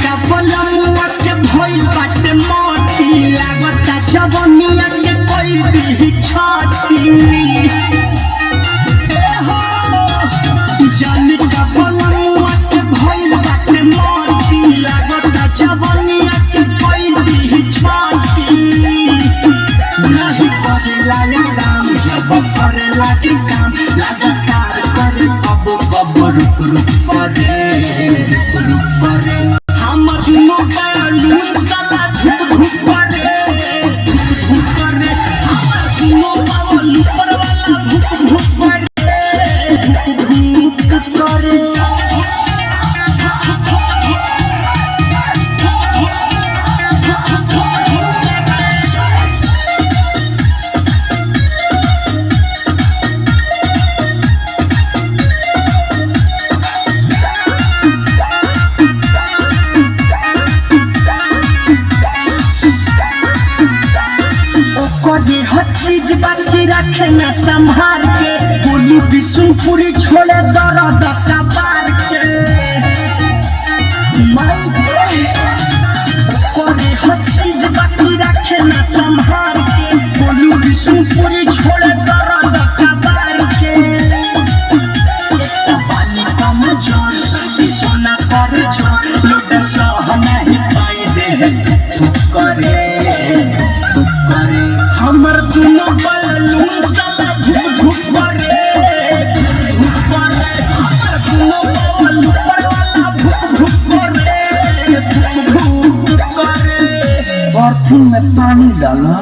का बलमुआ के भइल बाटे मोती लागता जवनिया के कोई दी छाती जानी का बलमुआ के भइल बाटे मोती लागता जवनिया के कोई दी छाती नहीं करेला काम जब करेला के काम लगातार करे कब कब रुक रुक करे हमर दिनो बालू साला धुक धुक करे हमर दिनो बालू पर वाला धुक धुक करे हर चीज बाकी रखे न संभाल के बोलू बिशुनपुरी छोड़े दर्द कबार के हर चीज बाकी रखे न संभाल के बोलू बिशुनपुरी छोड़े दर्द कबार के पानी कम जोर से सोना कर जोर लोग सह नहीं पाई दे करे हमर दुनो बालू साला धुक धुक करे हमर दुनो बालू पर वाला धुक धुक करे बर्तन में पानी डाला।